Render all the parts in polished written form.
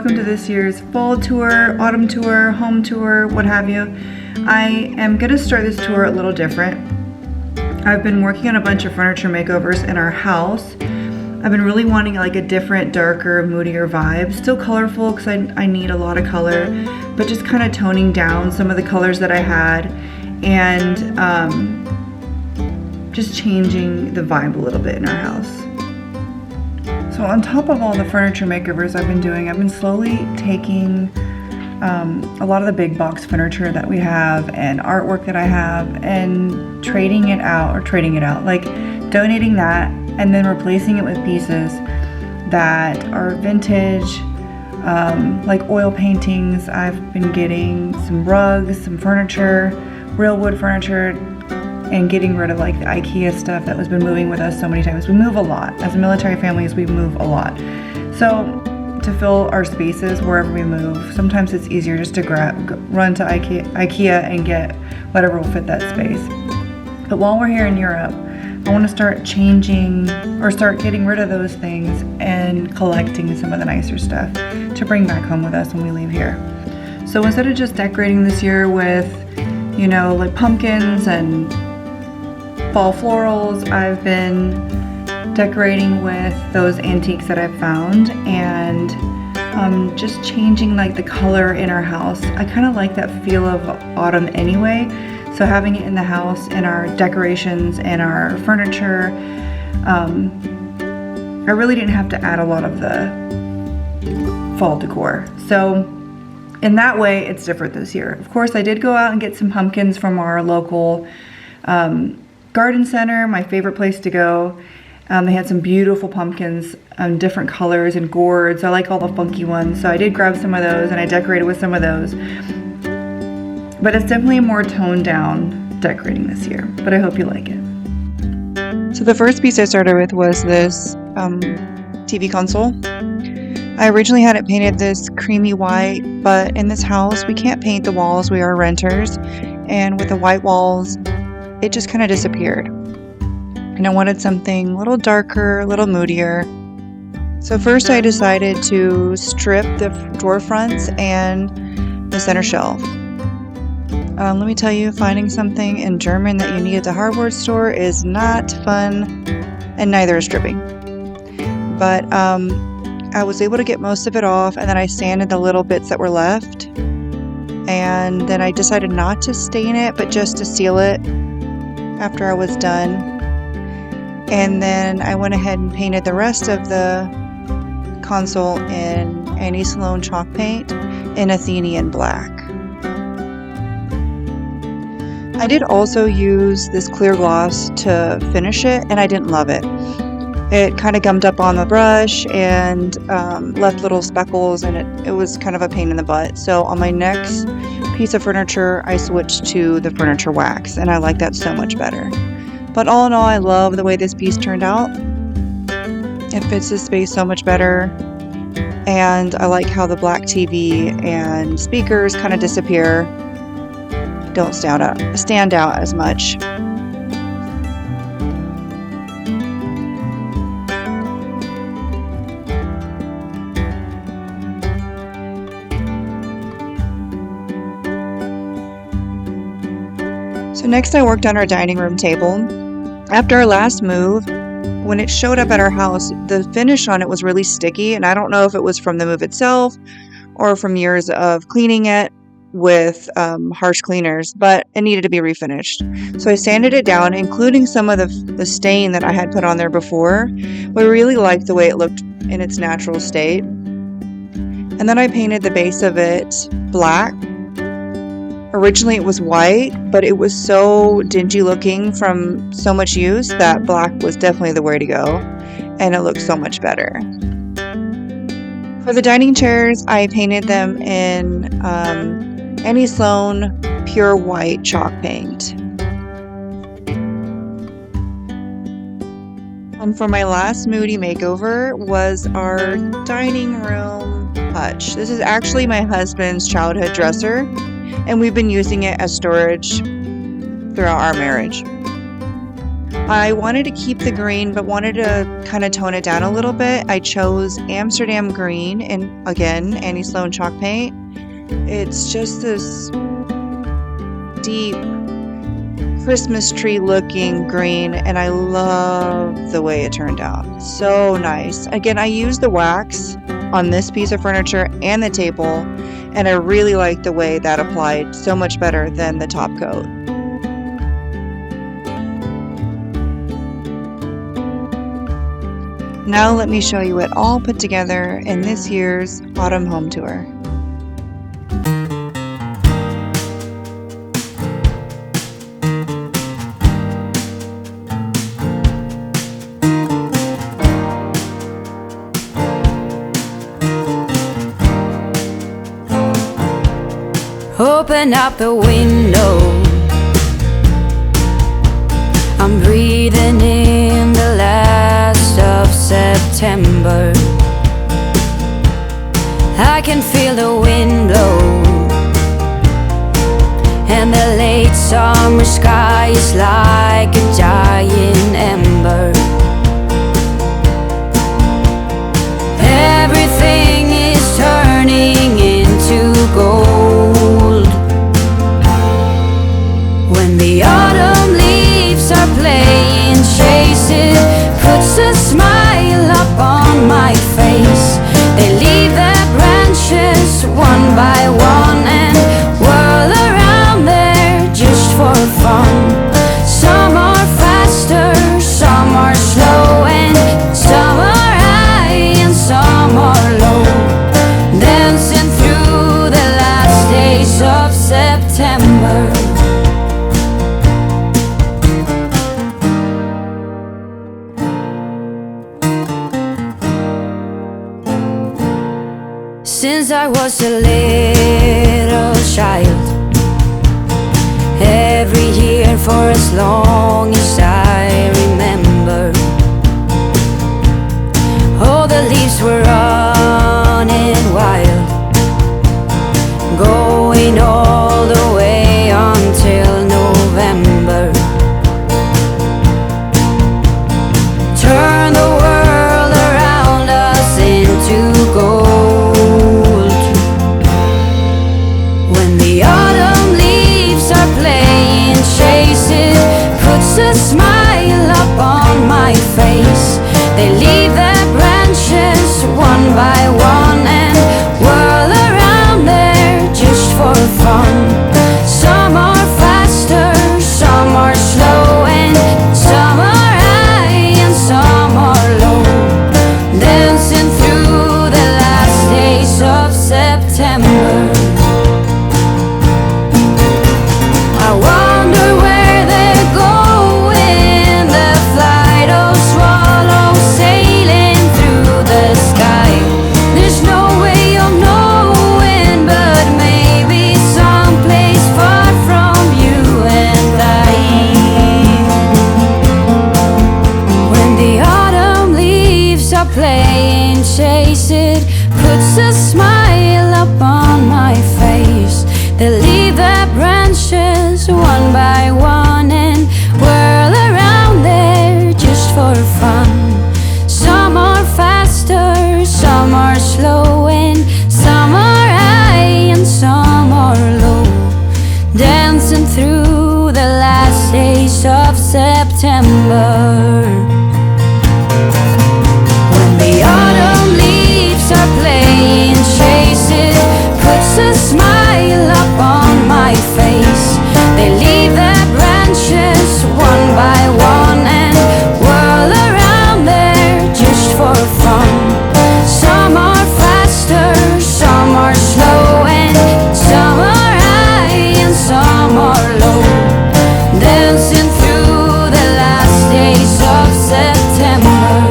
welcome to this year's fall tour, autumn tour, home tour, what have you. I am going to start this tour a little different. I've been working on a bunch of furniture makeovers in our house. I've been really wanting like a different, darker, moodier vibe. Still colorful because I need a lot of color, but just kind of toning down some of the colors that I had and just changing the vibe a little bit in our house. So on top of all the furniture makeovers I've been slowly taking a lot of the big box furniture that we have and artwork that I have and trading it out, like donating that and then replacing it with pieces that are vintage, like oil paintings. I've been getting some rugs, some furniture, real wood furniture, and getting rid of like the IKEA stuff that has been moving with us so many times. We move a lot. As a military families, we move a lot. So to fill our spaces wherever we move, sometimes it's easier just to run to IKEA and get whatever will fit that space. But while we're here in Europe, I want to start getting rid of those things and collecting some of the nicer stuff to bring back home with us when we leave here. So instead of just decorating this year with, like pumpkins and fall florals, I've been decorating with those antiques that I've found and just changing like the color in our house. I kind of like that feel of autumn anyway, so having it in the house, in our decorations and our furniture, I really didn't have to add a lot of the fall decor. So in that way, it's different this year. Of course, I did go out and get some pumpkins from our local garden center, my favorite place to go. They had some beautiful pumpkins, different colors and gourds. I like all the funky ones, so I did grab some of those and I decorated with some of those. But it's definitely a more toned down decorating this year, but I hope you like it. So the first piece I started with was this TV console. I originally had it painted this creamy white, but in this house we can't paint the walls, we are renters, and with the white walls it just kind of disappeared. And I wanted something a little darker, a little moodier. So first I decided to strip the drawer fronts and the center shelf. Let me tell you, finding something in German that you need at the hardware store is not fun, and neither is stripping. But I was able to get most of it off, and then I sanded the little bits that were left. And then I decided not to stain it, but just to seal it after I was done. And then I went ahead and painted the rest of the console in Annie Sloan chalk paint in Athenian black. I did also use this clear gloss to finish it, and I didn't love it. It kind of gummed up on the brush and left little speckles, and it was kind of a pain in the butt. So on my next piece of furniture, I switched to the furniture wax, and I like that so much better. But all in all, I love the way this piece turned out. It fits the space so much better, and I like how the black TV and speakers kind of disappear, don't stand out as much. So next I worked on our dining room table. After our last move, when it showed up at our house, the finish on it was really sticky, and I don't know if it was from the move itself or from years of cleaning it with harsh cleaners, but it needed to be refinished. So I sanded it down, including some of the stain that I had put on there before. We really liked the way it looked in its natural state. And then I painted the base of it black. Originally it was white, but it was so dingy looking from so much use that black was definitely the way to go, and it looked so much better. For the dining chairs, I painted them in Annie Sloan pure white chalk paint. And for my last Moody makeover was our dining room hutch. This is actually my husband's childhood dresser, and we've been using it as storage throughout our marriage. I wanted to keep the green, but wanted to kind of tone it down a little bit. I chose Amsterdam green, and again, Annie Sloan chalk paint. It's just this deep Christmas tree looking green, and I love the way it turned out. So nice. Again, I used the wax on this piece of furniture and the table, and I really like the way that applied so much better than the top coat. Now let me show you it all put together in this year's autumn home tour. Open up the window, I'm breathing in the last of September. I can feel the wind blow, and the late summer sky is like a giant ember. Everything is turning into gold. When the autumn leaves are playing chase, it puts a smile up on my face. They leave their branches one by one and whirl around there just for fun. Some are faster, some are slow, and some are high and some are low, dancing through the last days of September. Since I was a little child, every year for as long as I remember, all the leaves were running wild, going all the way until November. Turn the world around us into gold. A smile up on my face. They leave their branches one by one and whirl around there just for fun. Some are faster, some are slow, and some are high and some are low, dancing through the last days of September. I wonder where they're going. Playing chase, it puts a smile up on my face. They leave their branches one by one and whirl around there just for fun. Some are faster, some are slow, and some are high and some are low, dancing through the last days of September. Playing chase, it puts a smile up on my face. They leave their branches one by one and whirl around there just for fun. Some are faster, some are slow, and some are high and some are low, dancing through the last days of September.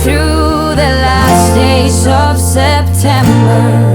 Through the last days of September.